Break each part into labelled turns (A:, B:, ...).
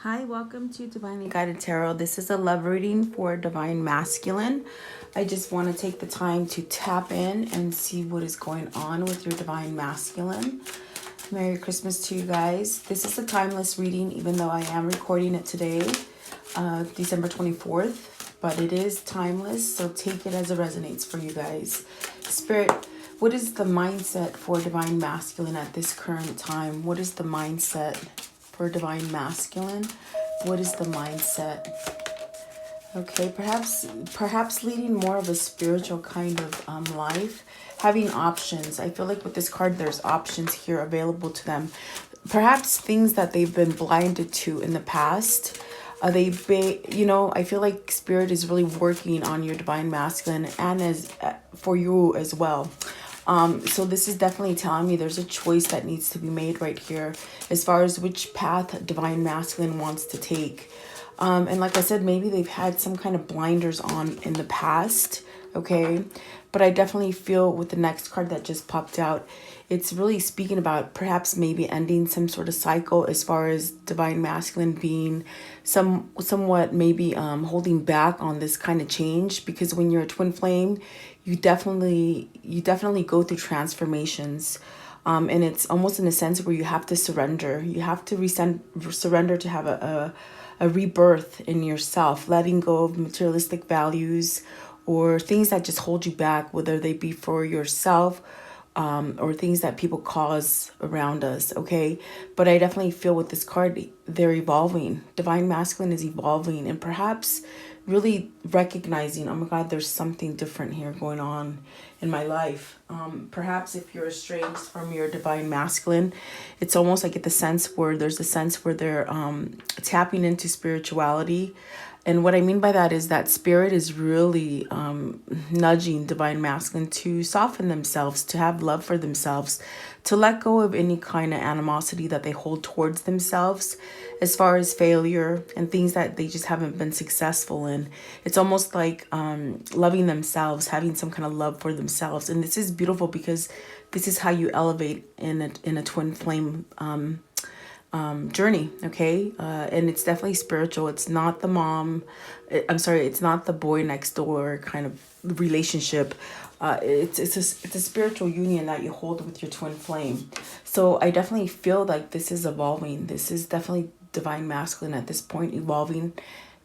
A: Hi, welcome to Divinely Guided Tarot. This is a love reading for Divine Masculine. I just want to take the time to tap in and see what is going on with your Divine Masculine. Merry Christmas to you guys. This is a timeless reading, even though I am recording it today, December 24th, but it is timeless, so take it as it resonates for you guys. Spirit, what is the mindset for Divine Masculine at this current time? What is the mindset for Divine Masculine? What is the mindset? Okay, perhaps leading more of a spiritual kind of life, having options. I feel like with this card, there's options here available to them. Perhaps things that they've been blinded to in the past. I feel like Spirit is really working on your Divine Masculine and as for you as well. So this is definitely telling me there's a choice that needs to be made right here as far as which path Divine Masculine wants to take. And like I said, maybe they've had some kind of blinders on in the past, okay? But I definitely feel with the next card that just popped out, it's really speaking about perhaps maybe ending some sort of cycle as far as Divine Masculine being somewhat maybe holding back on this kind of change, because when you're a twin flame, you definitely go through transformations. And it's almost in a sense where you have to surrender. You have to surrender to have a rebirth in yourself, letting go of materialistic values or things that just hold you back, whether they be for yourself or things that people cause around us, okay? But I definitely feel with this card, they're evolving. Divine Masculine is evolving and perhaps really recognizing, oh my God, there's something different here going on in my life. Perhaps if you're estranged from your Divine Masculine, it's almost like there's a sense where they're tapping into spirituality. And what I mean by that is that Spirit is really nudging Divine Masculine to soften themselves, to have love for themselves, to let go of any kind of animosity that they hold towards themselves as far as failure and things that they just haven't been successful in. It's almost like loving themselves, having some kind of love for themselves. And this is beautiful because this is how you elevate in a twin flame journey, okay? And it's definitely spiritual. It's not the it's not the boy next door kind of relationship. It's a spiritual union that you hold with your twin flame. So I definitely feel like this is evolving. This is definitely Divine Masculine at this point, evolving,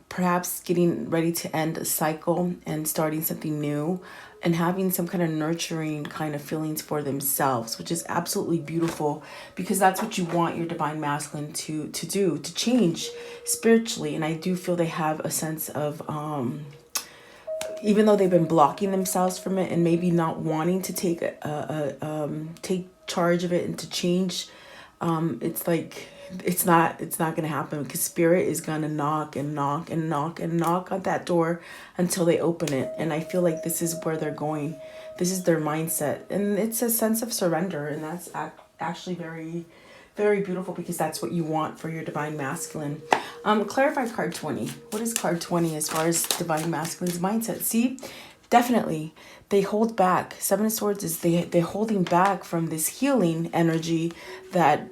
A: perhaps getting ready to end a cycle and starting something new, and having some kind of nurturing kind of feelings for themselves, which is absolutely beautiful, because that's what you want your Divine Masculine to do, to change spiritually. And I do feel they have a sense of even though they've been blocking themselves from it and maybe not wanting to take take charge of it and to change, it's like it's not going to happen, because Spirit is going to knock and knock and knock and knock on that door until they open it. And I feel like this is where they're going. This is their mindset, and it's a sense of surrender, and that's actually very, very beautiful, because that's what you want for your Divine Masculine. Clarify card 20. What is card 20 as far as Divine Masculine's mindset? See, definitely they hold back. Seven of Swords is they're holding back from this healing energy that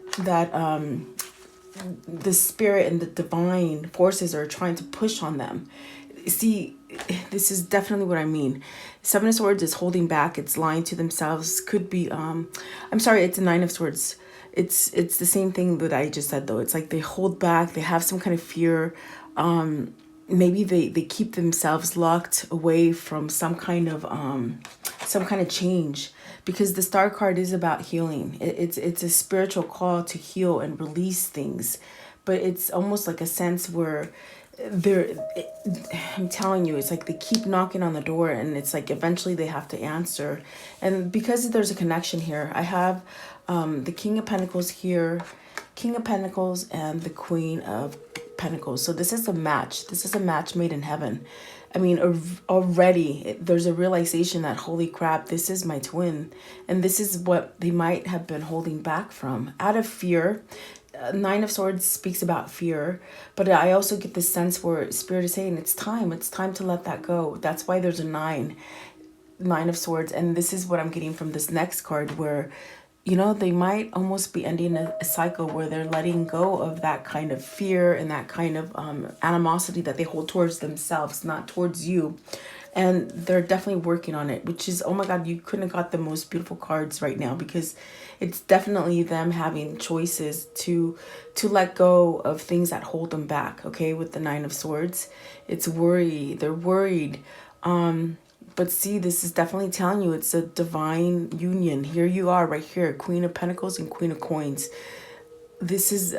A: the Spirit and the divine forces are trying to push on them. See, this is definitely what I mean. Seven of Swords is holding back. It's lying to themselves. Could be it's a Nine of Swords. It's the same thing that I just said, though. It's like they hold back. They have some kind of fear. Maybe they keep themselves locked away from some kind of change, because the Star card is about healing. It's a spiritual call to heal and release things, but it's almost like a sense where I'm telling you, it's like they keep knocking on the door, and it's like eventually they have to answer. And because there's a connection here, I have the King of Pentacles here, King of Pentacles, and the Queen of Pentacles. So this is a match. This is a match made in heaven. I mean, already there's a realization that, holy crap, this is my twin. And this is what they might have been holding back from out of fear. Nine of Swords speaks about fear, but I also get this sense where Spirit is saying it's time to let that go. That's why there's a nine of Swords. And this is what I'm getting from this next card, where you know, they might almost be ending a cycle where they're letting go of that kind of fear and that kind of animosity that they hold towards themselves, not towards you. And they're definitely working on it, which is, oh my God, you couldn't have got the most beautiful cards right now, because it's definitely them having choices to let go of things that hold them back. Okay, with the Nine of Swords, it's worry. They're worried. But see, this is definitely telling you it's a divine union. Here you are right here, Queen of Pentacles and Queen of Coins. This is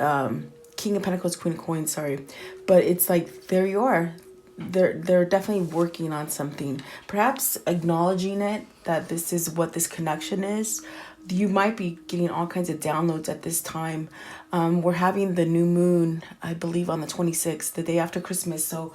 A: King of Pentacles, Queen of Coins, sorry. But it's like, there you are. They're definitely working on something. Perhaps acknowledging it, that this is what this connection is. You might be getting all kinds of downloads at this time. We're having the new moon, I believe, on the 26th, the day after Christmas. So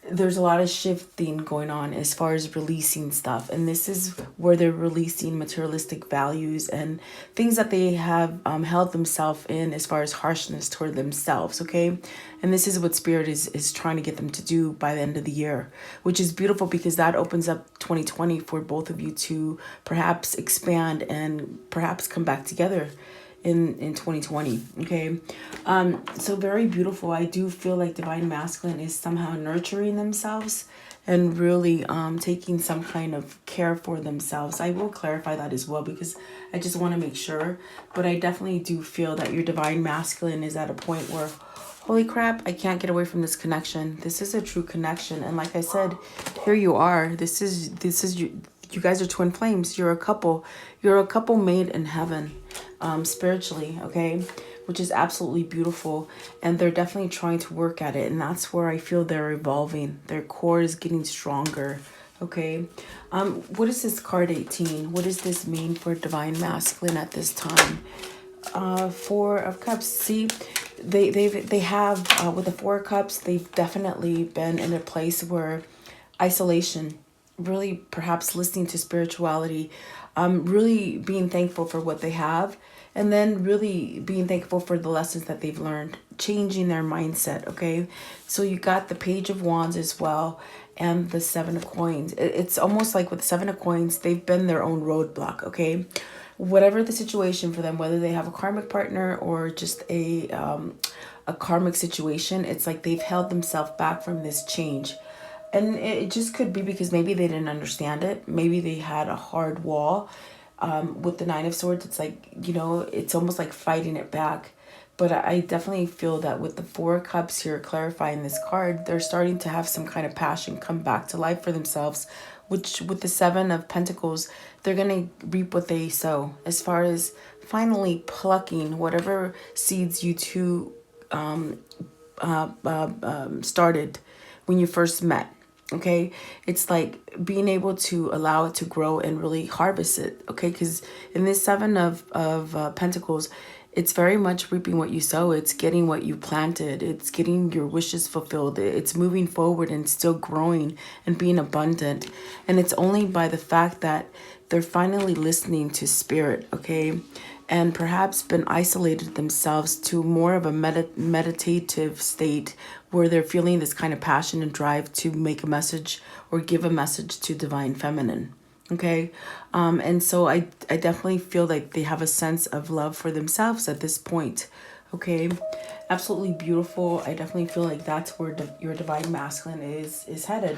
A: there's a lot of shifting going on as far as releasing stuff, and this is where they're releasing materialistic values and things that they have held themselves in, as far as harshness toward themselves. Okay, and this is what Spirit is trying to get them to do by the end of the year, which is beautiful, because that opens up 2020 for both of you to perhaps expand and perhaps come back together in 2020. Okay, so very beautiful. I do feel like divine masculine is somehow nurturing themselves and really taking some kind of care for themselves. I will clarify that as well, because I just want to make sure, but I definitely do feel that your divine masculine is at a point where, holy crap, I can't get away from this connection. This is a true connection, and like I said, here you are. This is you guys are twin flames. You're a couple. You're a couple made in heaven, spiritually, okay? Which is absolutely beautiful. And they're definitely trying to work at it. And that's where I feel they're evolving. Their core is getting stronger, okay? What is this card 18? What does this mean for divine masculine at this time? Four of Cups. See, they have with the Four of Cups, they've definitely been in a place where isolation, really perhaps listening to spirituality, really being thankful for what they have, and then really being thankful for the lessons that they've learned, changing their mindset. Okay, so you got the Page of Wands as well, and the Seven of Coins. It's almost like with the Seven of Coins, they've been their own roadblock. Okay, whatever the situation for them, whether they have a karmic partner or just a karmic situation, it's like they've held themselves back from this change. And it just could be because maybe they didn't understand it. Maybe they had a hard wall. With the Nine of Swords, it's like, you know, it's almost like fighting it back. But I definitely feel that with the Four of Cups here clarifying this card, they're starting to have some kind of passion come back to life for themselves. Which with the Seven of Pentacles, they're going to reap what they sow. As far as finally plucking whatever seeds you two started when you first met. Okay, it's like being able to allow it to grow and really harvest it. Okay, because in this Seven of Pentacles, it's very much reaping what you sow. It's getting what you planted. It's getting your wishes fulfilled. It's moving forward and still growing and being abundant. And it's only by the fact that they're finally listening to Spirit, okay, and perhaps been isolated themselves to more of a meditative state where they're feeling this kind of passion and drive to make a message or give a message to divine feminine. Okay, and so I definitely feel like they have a sense of love for themselves at this point. Okay, absolutely beautiful. I definitely feel like that's where your divine masculine is headed.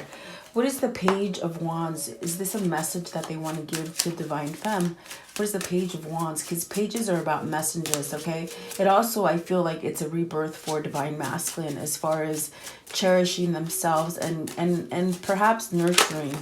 A: What is the Page of Wands? Is this a message that they want to give to divine femme? What is the Page of Wands? Because pages are about messengers, okay? It also, I feel like it's a rebirth for divine masculine as far as cherishing themselves and perhaps nurturing,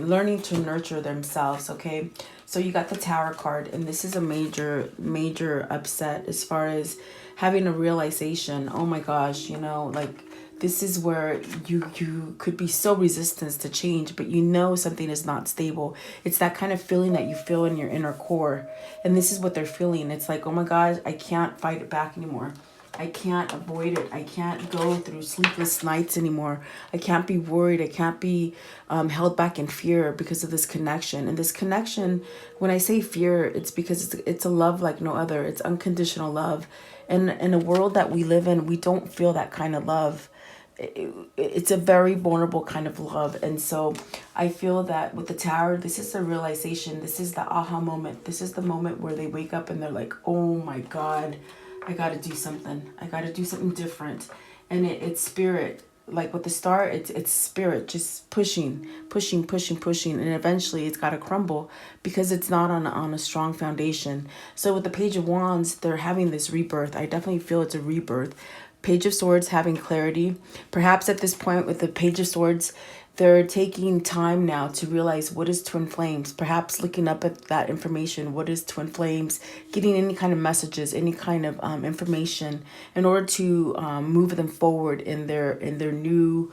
A: learning to nurture themselves, okay? So you got the Tower card, and this is a major upset as far as having a realization. Oh my gosh, you know, like this is where you could be so resistant to change, but you know something is not stable. It's that kind of feeling that you feel in your inner core, and this is what they're feeling. It's like, oh my God, I can't fight it back anymore. I can't avoid it. I can't go through sleepless nights anymore. I can't be worried. I can't be held back in fear because of this connection. And this connection, when I say fear, it's because it's a love like no other. It's unconditional love. And in a world that we live in, we don't feel that kind of love. it's a very vulnerable kind of love. And so I feel that with the Tower, this is a realization. This is the aha moment. This is the moment where they wake up and they're like, oh my God, I got to do something. I got to do something different. And it's spirit. Like with the star, it's spirit just pushing, and eventually it's got to crumble because it's not on a strong foundation. So with the Page of Wands, they're having this rebirth. I definitely feel it's a rebirth. Page of Swords having clarity. Perhaps at this point with the Page of Swords, they're taking time now to realize what is twin flames. Perhaps looking up at that information. What is twin flames? Getting any kind of messages, any kind of information in order to move them forward in their new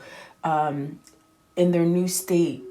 A: state.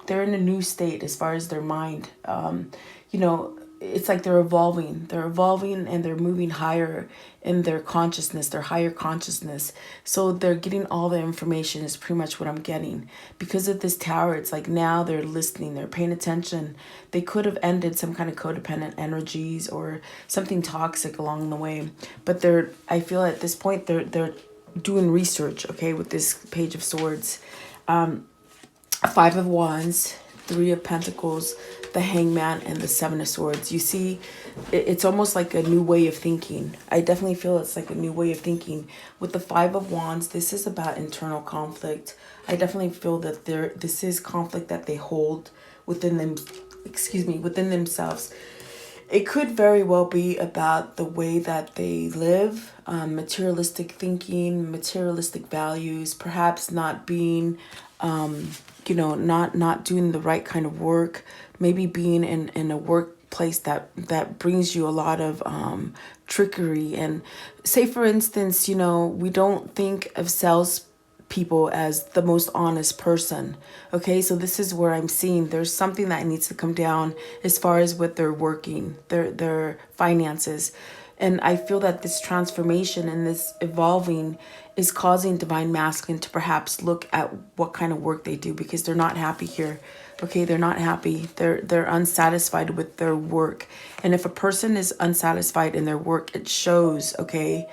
A: They're in a new state as far as their mind. You know, it's like they're evolving and they're moving higher in their consciousness, their higher consciousness. So they're getting all the information is pretty much what I'm getting. Because of this Tower, it's like now they're listening, they're paying attention. They could have ended some kind of codependent energies or something toxic along the way. But I feel at this point they're doing research, okay, with this Page of Swords. Five of Wands, Three of Pentacles, the Hangman, and the Seven of Swords. You see, it's almost like a new way of thinking. I definitely feel it's like a new way of thinking. With the Five of Wands, this is about internal conflict. I definitely feel that this is conflict that they hold within them, within themselves. It could very well be about the way that they live, materialistic thinking, materialistic values, perhaps not being not doing the right kind of work, maybe being in a workplace that brings you a lot of trickery. And say, for instance, we don't think of sales people as the most honest person. Okay, so this is where I'm seeing there's something that needs to come down as far as what they're working, their finances. And I feel that this transformation and this evolving is causing Divine Masculine to perhaps look at what kind of work they do, because they're not happy here. Okay, they're not happy. They're unsatisfied with their work. And if a person is unsatisfied in their work, it shows, okay,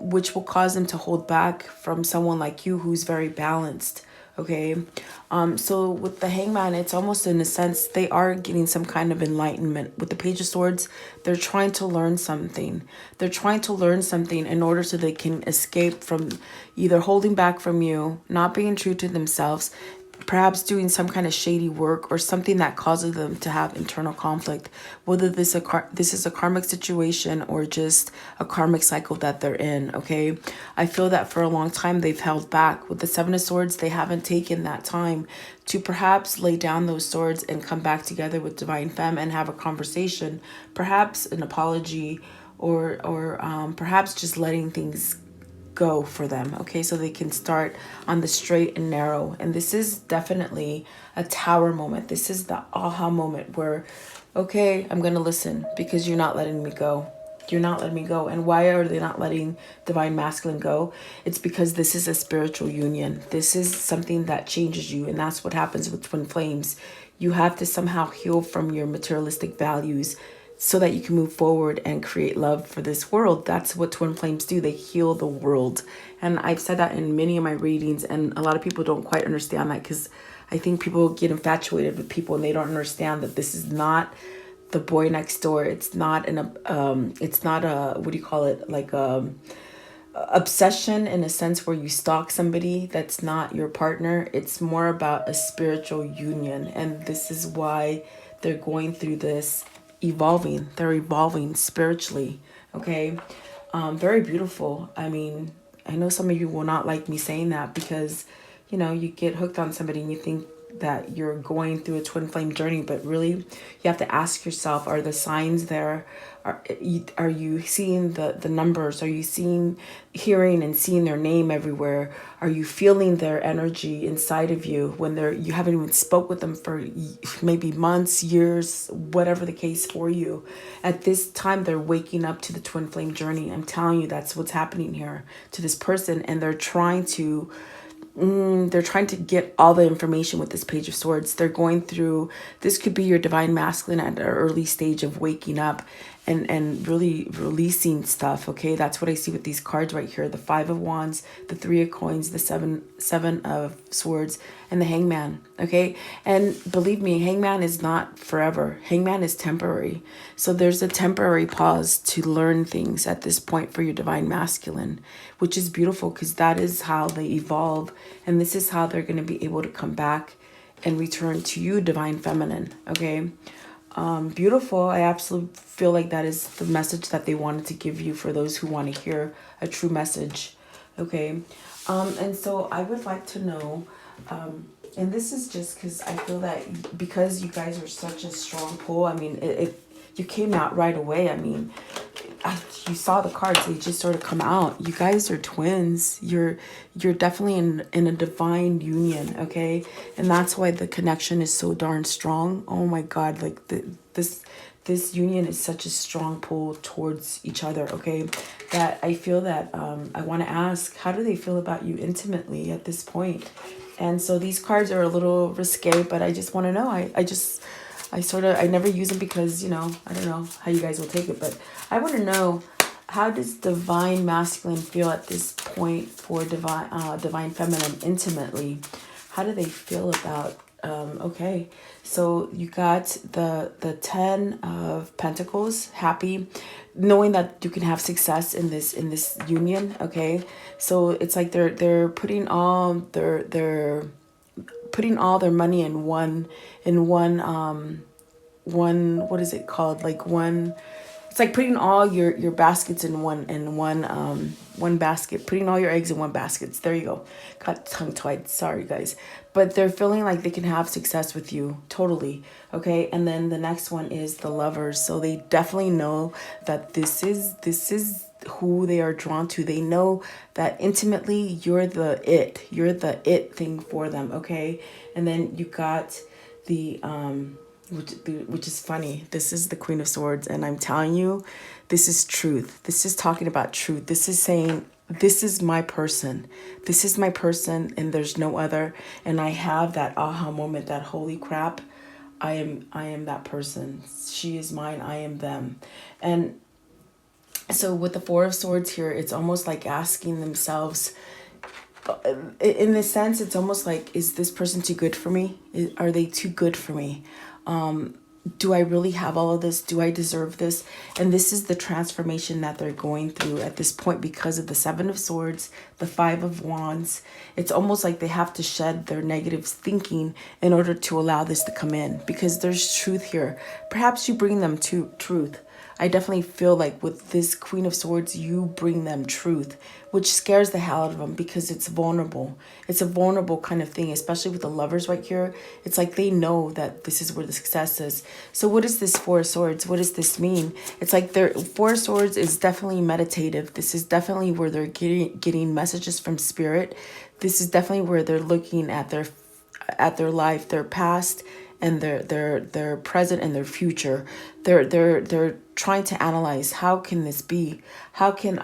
A: which will cause them to hold back from someone like you who's very balanced. Okay, so with the Hangman, it's almost in a sense they are getting some kind of enlightenment. With the Page of Swords, they're trying to learn something. They're trying to learn something in order so they can escape from either holding back from you, not being true to themselves, perhaps doing some kind of shady work or something that causes them to have internal conflict, whether this is a karmic situation or just a karmic cycle that they're in. Okay, I feel that for a long time they've held back. With the Seven of Swords, they haven't taken that time to perhaps lay down those swords and come back together with Divine Femme and have a conversation, perhaps an apology, or perhaps just letting things go for them, okay, so they can start on the straight and narrow. And this is definitely a Tower moment. This is the aha moment where, okay, I'm gonna listen because you're not letting me go. You're not letting me go. And why are they not letting Divine Masculine go? It's because this is a spiritual union. This is something that changes you, and that's what happens with twin flames. You have to somehow heal from your materialistic values so that you can move forward and create love for this world. That's what twin flames do. They heal the world. And I've said that in many of my readings, and a lot of people don't quite understand that, because I think people get infatuated with people and they don't understand that this is not the boy next door. It's not it's not a, what do you call it, like obsession in a sense where you stalk somebody that's not your partner. It's more about a spiritual union, and this is why they're going through this evolving. They're evolving spiritually. Okay, very beautiful. I mean, I know some of you will not like me saying that, because you get hooked on somebody and you think that you're going through a twin flame journey, but really you have to ask yourself, are the signs there? Are you seeing the numbers? Are you hearing and seeing their name everywhere? Are you feeling their energy inside of you when you haven't even spoke with them for maybe months, years, whatever the case for you? At this time, they're waking up to the twin flame journey. I'm telling you, that's what's happening here to this person, and they're trying to get all the information with this Page of Swords. They're going through, this could be your Divine Masculine at an early stage of waking up, and really releasing stuff. Okay, that's what I see with these cards right here: the Five of Wands, the Three of Coins, the seven of Swords, and the Hangman. Okay, and believe me, Hangman is not forever. Hangman is temporary. So there's a temporary pause to learn things at this point for your divine masculine, which is beautiful, because that is how they evolve, and this is how they're going to be able to come back and return to you, divine feminine. Okay, beautiful. I absolutely feel like that is the message that they wanted to give you, for those who want to hear a true message. Okay, and so I would like to know, and this is just because I feel that because you guys are such a strong pull, I mean, you came out right away. I mean, you saw the cards, they just sort of come out. You guys are twins. You're definitely in a divine union. Okay, and that's why the connection is so darn strong. Oh my God, like this union is such a strong pull towards each other. Okay, that I feel that I want to ask, how do they feel about you intimately at this point? And so these cards are a little risque, but I just want to know. I never use them because, I don't know how you guys will take it, but I want to know, how does divine masculine feel at this point for divine feminine intimately? How do they feel about, okay, so you got the 10 of Pentacles, happy, knowing that you can have success in this union. Okay, so it's like they're putting all their money in one what is it called, like one, it's like putting all your baskets in one basket, putting all your eggs in one basket. There you go. Got tongue tied. Sorry guys. But they're feeling like they can have success with you. Totally. Okay. And then the next one is the Lovers. So they definitely know that this is who they are drawn to. They know that intimately you're the it thing for them. Okay. And then you got the which is funny. This is the Queen of Swords, and I'm telling you, this is truth. This is talking about truth. This is saying, this is my person. This is my person, and there's no other. And I have that aha moment, that holy crap, I am that person. She is mine, I am them. And so with the Four of Swords here, it's almost like asking themselves, in this sense, it's almost like, is this person too good for me? Are they too good for me? Do I really have all of this? Do I deserve this? And this is the transformation that they're going through at this point because of the Seven of Swords, the Five of Wands. It's almost like they have to shed their negative thinking in order to allow this to come in, because there's truth here. Perhaps you bring them to truth. I definitely feel like with this Queen of Swords, you bring them truth, which scares the hell out of them because it's vulnerable. It's a vulnerable kind of thing, especially with the Lovers right here. It's like they know that this is where the success is. So what is this Four of Swords? What does this mean? It's like their Four of Swords is definitely meditative. This is definitely where they're getting messages from spirit. This is definitely where they're looking at their life, their past, and their present and their future. They're trying to analyze, how can this be? How can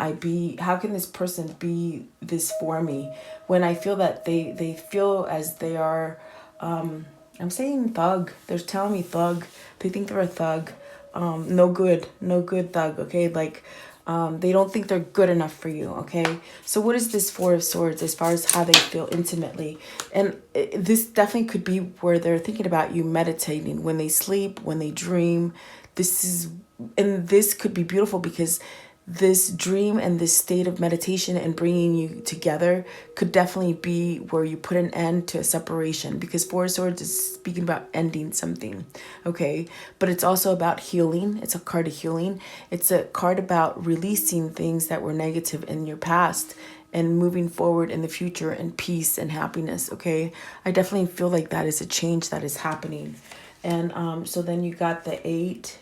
A: this person be this for me? When I feel that they feel as they are, I'm saying thug. They're telling me thug. They think they're a thug. No good thug. Okay, like they don't think they're good enough for you. Okay, so what is this Four of Swords as far as how they feel intimately? And this definitely could be where they're thinking about you meditating when they sleep, when they dream. This could be beautiful because this dream and this state of meditation and bringing you together could definitely be where you put an end to a separation, because Four of Swords is speaking about ending something. Okay, but it's also about healing. It's a card of healing. It's a card about releasing things that were negative in your past and moving forward in the future in peace and happiness. Okay, I definitely feel like that is a change that is happening. And so then you got the Eight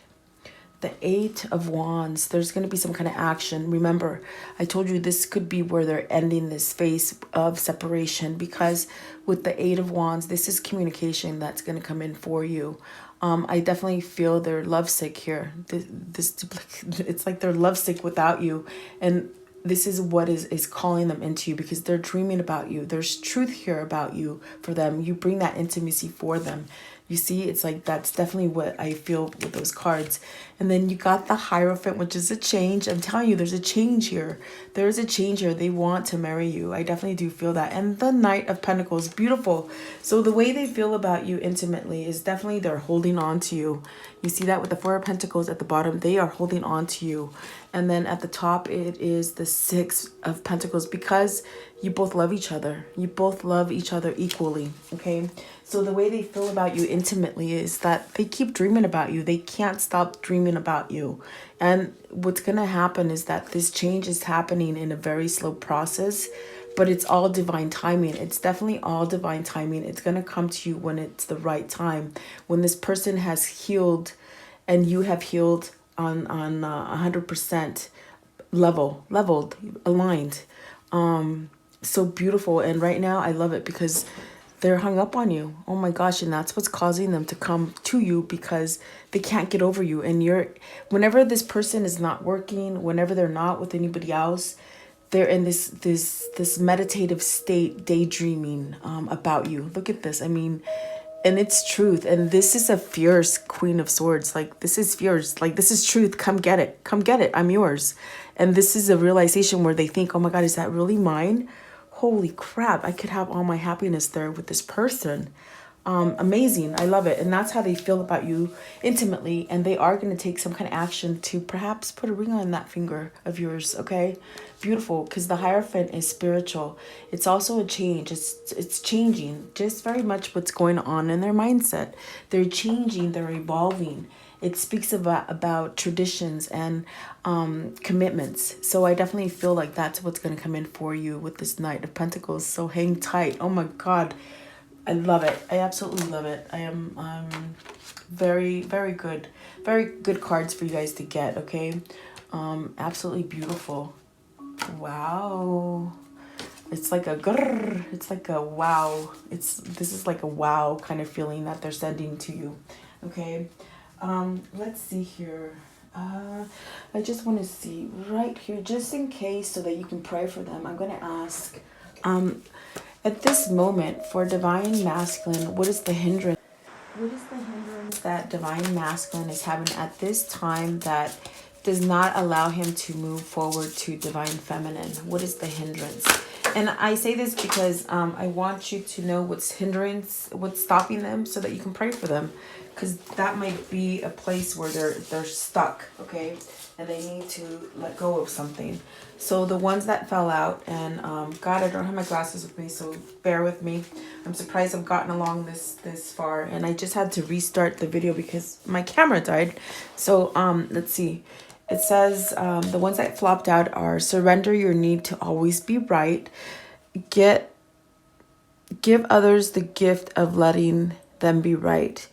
A: of Wands. There's going to be some kind of action. Remember, I told you this could be where they're ending this phase of separation, because with the Eight of Wands, this is communication that's going to come in for you. I definitely feel they're lovesick here. It's like they're lovesick without you. And this is what is calling them into you, because they're dreaming about you. There's truth here about you for them. You bring that intimacy for them. You see, it's like that's definitely what I feel with those cards. And then you got the Hierophant, which is a change. I'm telling you, there's a change here. There is a change here. They want to marry you. I definitely do feel that. And the Knight of Pentacles, beautiful. So the way they feel about you intimately is definitely they're holding on to you. You see that with the Four of Pentacles at the bottom, they are holding on to you. And then at the top, it is the Six of Pentacles, because you both love each other. You both love each other equally, okay? So the way they feel about you intimately is that they keep dreaming about you. They can't stop dreaming about you. And what's going to happen is that this change is happening in a very slow process, but it's all divine timing. It's definitely all divine timing. It's going to come to you when it's the right time, when this person has healed and you have healed on 100% leveled, aligned. So beautiful. And right now I love it because they're hung up on you. Oh my gosh. And that's what's causing them to come to you, because they can't get over you. And whenever this person is not working, whenever they're not with anybody else, they're in this meditative state, daydreaming about you. Look at this. I mean, and it's truth. And this is a fierce Queen of Swords. Like, this is fierce. Like, this is truth. Come get it. Come get it. I'm yours. And this is a realization where they think, oh my God, is that really mine? Holy crap. I could have all my happiness there with this person. Amazing. I love it. And that's how they feel about you intimately. And they are going to take some kind of action to perhaps put a ring on that finger of yours. Okay. Beautiful. Because the Hierophant is spiritual. It's also a change. It's changing just very much what's going on in their mindset. They're changing. They're evolving. It speaks about traditions and commitments. So I definitely feel like that's what's going to come in for you with this Knight of Pentacles. So hang tight. Oh my God. I love it. I absolutely love it. I am very, very good. Very good cards for you guys to get, okay? Absolutely beautiful. Wow. It's like a grrr. It's like a wow. This is like a wow kind of feeling that they're sending to you. Okay. Let's see here. I just want to see right here, just in case, so that you can pray for them. I'm going to ask, at this moment, for Divine Masculine, what is the hindrance? What is the hindrance that Divine Masculine is having at this time that does not allow him to move forward to Divine Feminine? What is the hindrance? And I say this because I want you to know what's stopping them, so that you can pray for them. Because that might be a place where they're stuck, okay? And they need to let go of something. So the ones that fell out, and God, I don't have my glasses with me, so bear with me. I'm surprised I've gotten along this far, and I just had to restart the video because my camera died. So let's see. It says the ones that flopped out are: surrender your need to always be right. Give others the gift of letting them be right.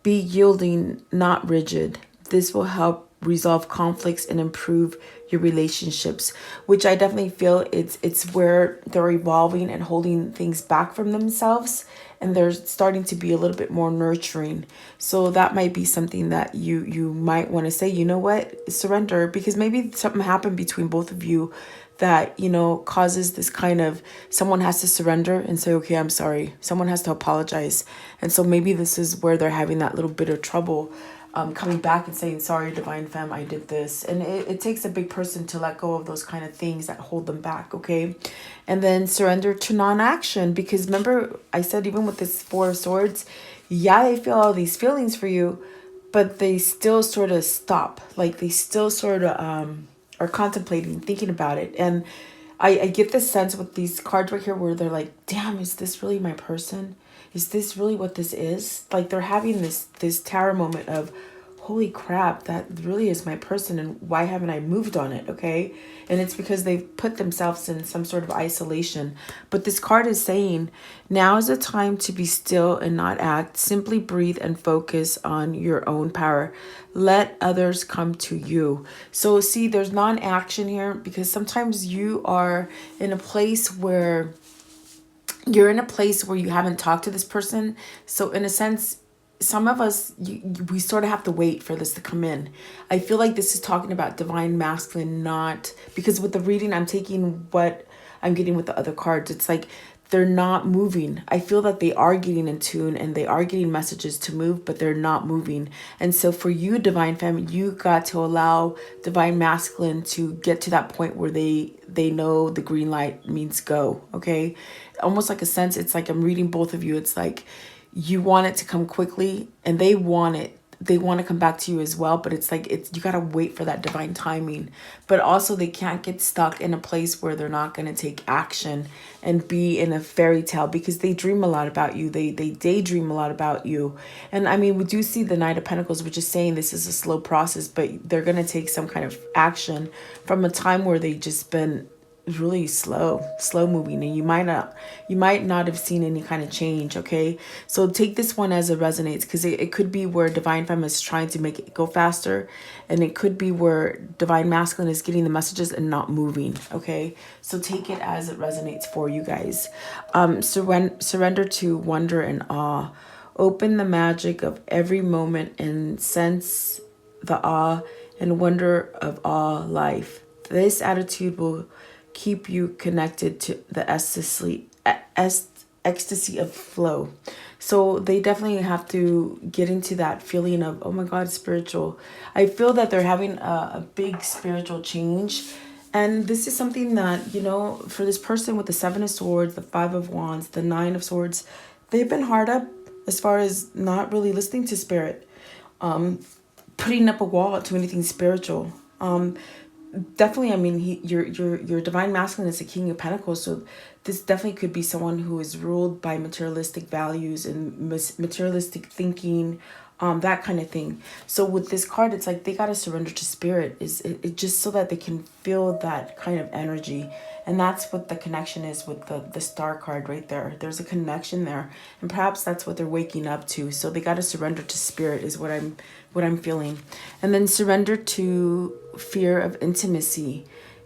A: Be yielding, not rigid. This will help resolve conflicts and improve your relationships, which I definitely feel it's where they're evolving and holding things back from themselves, and they're starting to be a little bit more nurturing. So that might be something that you might want to say, you know what, surrender, because maybe something happened between both of you that, you know, causes this kind of, someone has to surrender and say, okay, I'm sorry. Someone has to apologize. And so maybe this is where they're having that little bit of trouble coming back and saying, sorry, Divine Femme, I did this. And it takes a big person to let go of those kind of things that hold them back, okay? And then surrender to non-action, because remember, I said even with this Four of Swords, yeah, they feel all these feelings for you, but they still sort of stop. Like they still sort of are contemplating, thinking about it. And I get this sense with these cards right here where they're like, damn, is this really my person? Is this really what this is? Like they're having this tarot moment of, holy crap, that really is my person, and why haven't I moved on it, okay? And it's because they've put themselves in some sort of isolation. But this card is saying, now is the time to be still and not act. Simply breathe and focus on your own power. Let others come to you. So see, there's non-action here, because sometimes you are in a place where you haven't talked to this person. So in a sense, some of us, we sort of have to wait for this to come in. I feel like this is talking about Divine Masculine, not, because with the reading, I'm taking what I'm getting with the other cards. It's like they're not moving. I feel that they are getting in tune and they are getting messages to move, but they're not moving. And so for you, divine femme, you got to allow divine masculine to get to that point where they know the green light means go. Okay. Almost like a sense, it's like I'm reading both of you. It's like you want it to come quickly and they want it. They want to come back to you as well, but it's like you got to wait for that divine timing. But also they can't get stuck in a place where they're not going to take action and be in a fairy tale, because they dream a lot about you. They daydream a lot about you. And I mean, we do see the Knight of Pentacles, which is saying this is a slow process, but they're going to take some kind of action from a time where they just been really slow moving, and you might not have seen any kind of change. Okay, so take this one as it resonates, because it could be where divine femme is trying to make it go faster, and it could be where divine masculine is getting the messages and not moving. Okay, so take it as it resonates for you guys. Surrender to wonder and awe. Open the magic of every moment and sense the awe and wonder of all life. This attitude will keep you connected to the ecstasy of flow. So they definitely have to get into that feeling of, oh my God, spiritual. I feel that they're having a big spiritual change. And this is something that, you know, for this person with the 7 of Swords, the 5 of Wands, the 9 of Swords, they've been hard up as far as not really listening to spirit, putting up a wall to anything spiritual. Definitely, I mean, your divine masculine is the King of Pentacles, so this definitely could be someone who is ruled by materialistic values and materialistic thinking, that kind of thing. So with this card, it's like they got to surrender to spirit, it just so that they can feel that kind of energy. And that's what the connection is with the star card right there. There's a connection there, and perhaps that's what they're waking up to. So they got to surrender to spirit is what I'm feeling. And then surrender to fear of intimacy.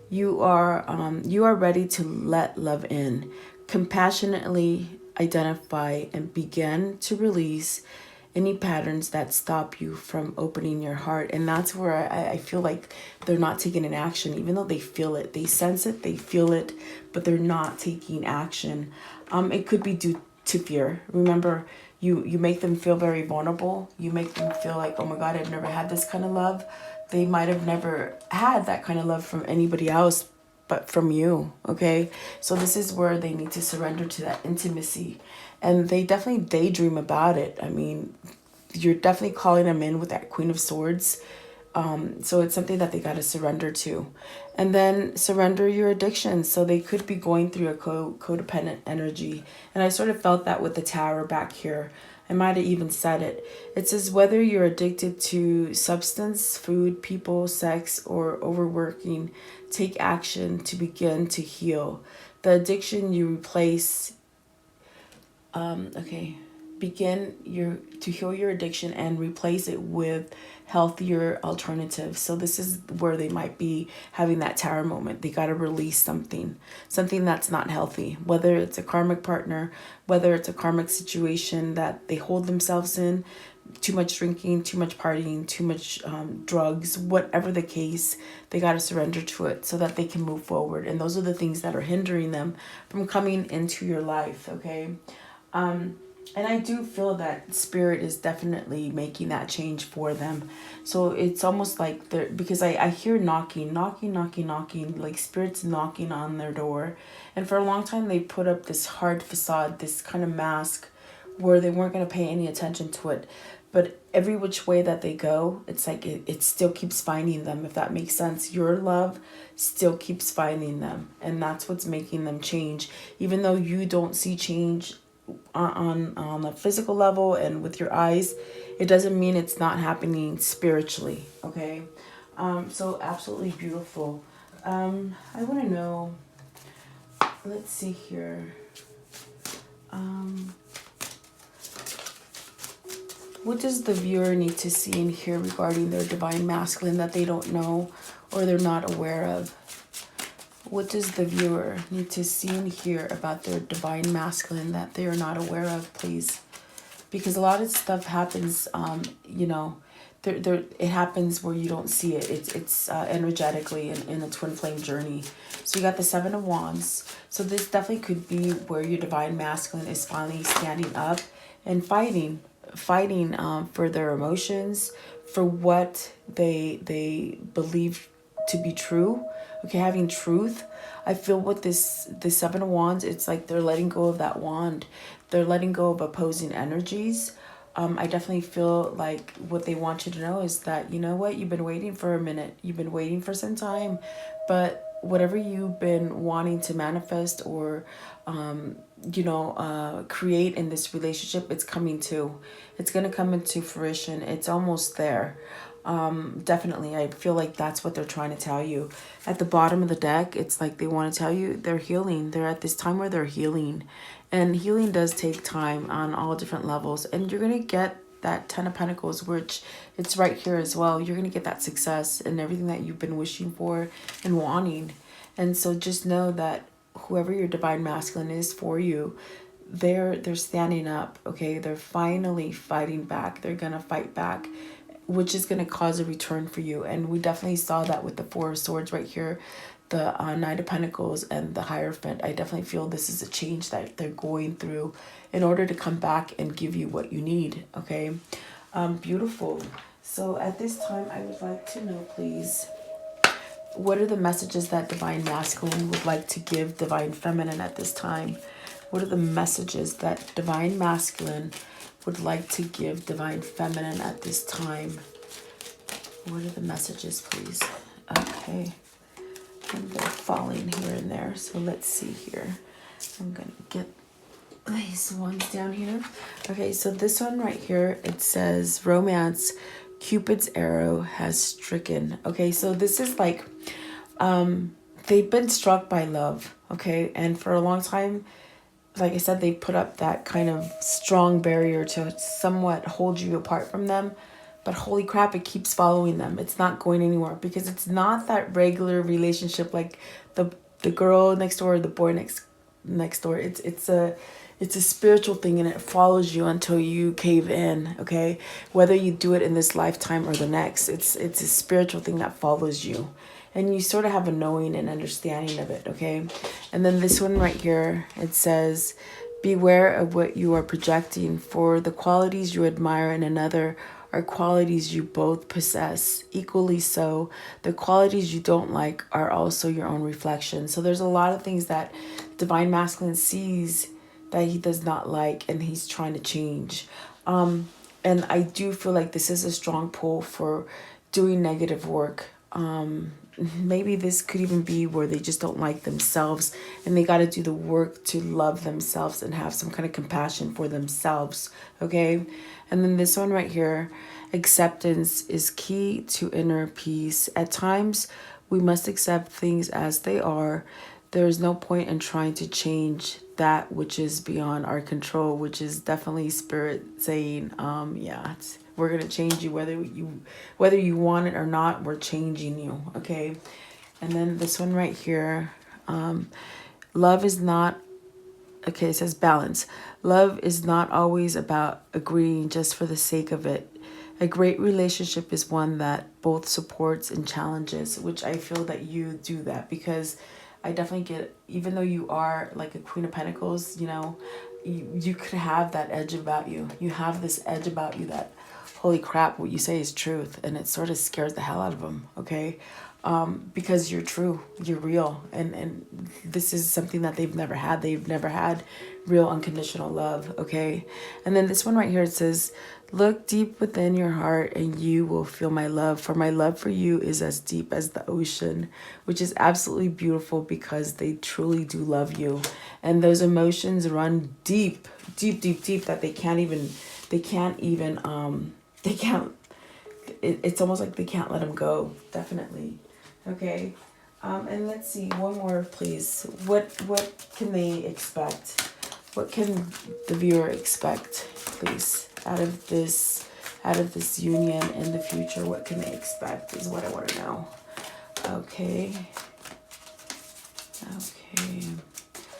A: You are ready to let love in. Compassionately identify and begin to release any patterns that stop you from opening your heart. And that's where I feel like they're not taking an action, even though they feel it, they sense it, they feel it, but they're not taking action. It could be due to fear. Remember, you make them feel very vulnerable. You make them feel like, oh my God, I've never had this kind of love. They might have never had that kind of love from anybody else but from you. Okay, so this is where they need to surrender to that intimacy, and they definitely daydream about it. I mean, you're definitely calling them in with that Queen of Swords. So it's something that they got to surrender to. And then surrender your addiction. So they could be going through a codependent energy. And I sort of felt that with the Tower back here. I might have even said it. It says whether you're addicted to substance, food, people, sex, or overworking, take action to begin to heal. The addiction you replace, begin to heal your addiction and replace it with healthier alternatives. So this is where they might be having that Tower moment. They got to release something that's not healthy, whether it's a karmic partner, whether it's a karmic situation that they hold themselves in, too much drinking, too much partying, too much drugs, whatever the case, they got to surrender to it so that they can move forward. And those are the things that are hindering them from coming into your life. Okay. And I do feel that spirit is definitely making that change for them. So it's almost like they're, because I hear knocking, like spirit's knocking on their door. And for a long time, they put up this hard facade, this kind of mask where they weren't going to pay any attention to it. But every which way that they go, it's like it still keeps finding them, if that makes sense. Your love still keeps finding them. And that's what's making them change. Even though you don't see change on a physical level and with your eyes, it doesn't mean it's not happening spiritually. Okay, so absolutely beautiful. I want to know, let's see here, what does the viewer need to see and hear regarding their divine masculine that they don't know or they're not aware of? What does the viewer need to see and hear about their divine masculine that they are not aware of, please? Because a lot of stuff happens, it happens where you don't see it. It's energetically in a twin flame journey. So you got the Seven of Wands. So this definitely could be where your divine masculine is finally standing up and fighting for their emotions, for what they believe to be true. Okay, having truth. I feel with this Seven of Wands, it's like they're letting go of that wand. They're letting go of opposing energies. I definitely feel like what they want you to know is that, you know what, you've been waiting for a minute. You've been waiting for some time. But whatever you've been wanting to manifest or, create in this relationship, it's coming to. It's going to come into fruition. It's almost there. Definitely, I feel like that's what they're trying to tell you. At the bottom of the deck, it's like they want to tell you they're healing. They're at this time where they're healing. And healing does take time on all different levels. And you're going to get that Ten of Pentacles, which it's right here as well. You're going to get that success and everything that you've been wishing for and wanting. And so just know that whoever your divine masculine is for you, they're standing up, okay? They're finally fighting back. They're going to fight back, which is going to cause a return for you. And we definitely saw that with the Four of Swords right here, the Knight of Pentacles and the Hierophant. I definitely feel this is a change that they're going through in order to come back and give you what you need, okay? Beautiful. So at this time, I would like to know, please, what are the messages that Divine Masculine would like to give Divine Feminine at this time? What are the messages that Divine Masculine would like to give Divine Feminine at this time? What are the messages, please? Okay. And they're falling here and there. So let's see here. I'm going to get these ones down here. Okay, so this one right here, it says romance, Cupid's arrow has stricken. Okay, so this is like they've been struck by love, okay? And for a long time, like I said, they put up that kind of strong barrier to somewhat hold you apart from them. But holy crap, it keeps following them. It's not going anywhere because it's not that regular relationship like the girl next door or the boy next door. It's a spiritual thing, and it follows you until you cave in, okay? Whether you do it in this lifetime or the next, it's a spiritual thing that follows you. And you sort of have a knowing and understanding of it, okay? And then this one right here, it says, beware of what you are projecting, for the qualities you admire in another are qualities you both possess. Equally so, the qualities you don't like are also your own reflection. So there's a lot of things that Divine Masculine sees that he does not like, and he's trying to change. And I do feel like this is a strong pull for doing negative work. Maybe this could even be where they just don't like themselves and they got to do the work to love themselves and have some kind of compassion for themselves, okay? And then this one right here, acceptance is key to inner peace. At times, we must accept things as they are. There is no point in trying to change that which is beyond our control, which is definitely spirit saying, we're going to change you whether you want it or not. We're changing you, okay? And then this one right here, love is not, okay, it says balance. Love is not always about agreeing just for the sake of it. A great relationship is one that both supports and challenges, which I feel that you do that, because I definitely get, even though you are like a Queen of Pentacles, you know, you could have that edge about you. You have this edge about you that, holy crap, what you say is truth. And it sort of scares the hell out of them, okay? Because you're true, you're real. And this is something that they've never had. They've never had real unconditional love, okay? And then this one right here, it says, look deep within your heart and you will feel my love. For my love for you is as deep as the ocean, which is absolutely beautiful because they truly do love you. And those emotions run deep, deep, deep, deep that it's almost like they can't let them go. Definitely. Okay. And let's see one more, please. What can they expect? What can the viewer expect, please, out of this union in the future? What can they expect is what I want to know. Okay.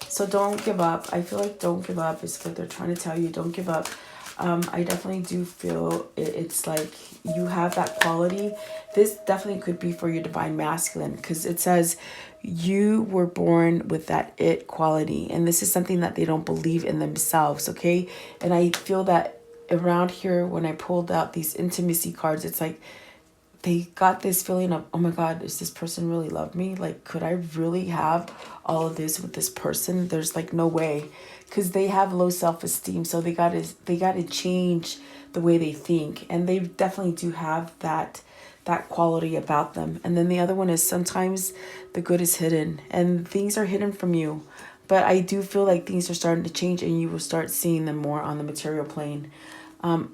A: So don't give up. I feel like don't give up is what they're trying to tell you. Don't give up. I definitely do feel it's like you have that quality. This definitely could be for your divine masculine, because it says you were born with that it quality, and this is something that they don't believe in themselves, okay? And I feel that around here when I pulled out these intimacy cards, it's like they got this feeling of, oh my God, does this person really love me? Like, could I really have all of this with this person? There's like no way, because they have low self-esteem. So they gotta change the way they think. And they definitely do have that quality about them. And then the other one is sometimes the good is hidden and things are hidden from you. But I do feel like things are starting to change and you will start seeing them more on the material plane.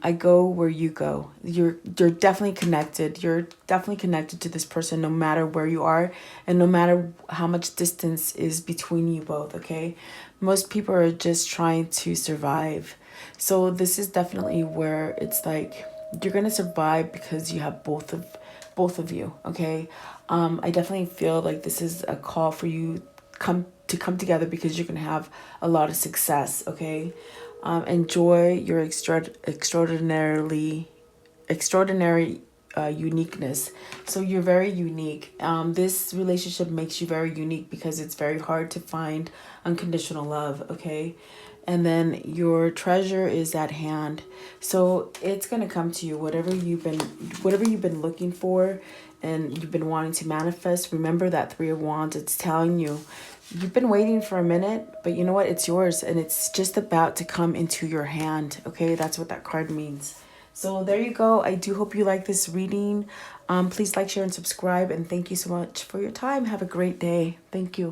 A: I go where you go. You're definitely connected. You're definitely connected to this person no matter where you are and no matter how much distance is between you both, okay? Most people are just trying to survive. So this is definitely where it's like you're going to survive because you have both of you, okay? I definitely feel like this is a call for you come together because you're going to have a lot of success, okay? Enjoy your extraordinary uniqueness. So you're very unique. This relationship makes you very unique because it's very hard to find unconditional love, okay? And then your treasure is at hand. So it's going to come to you, whatever you've been looking for and you've been wanting to manifest. Remember that 3 of Wands, it's telling you you've been waiting for a minute, but you know what? It's yours and it's just about to come into your hand. Okay, that's what that card means. So there you go. I do hope you like this reading. Please like, share, and subscribe. And thank you so much for your time. Have a great day. Thank you.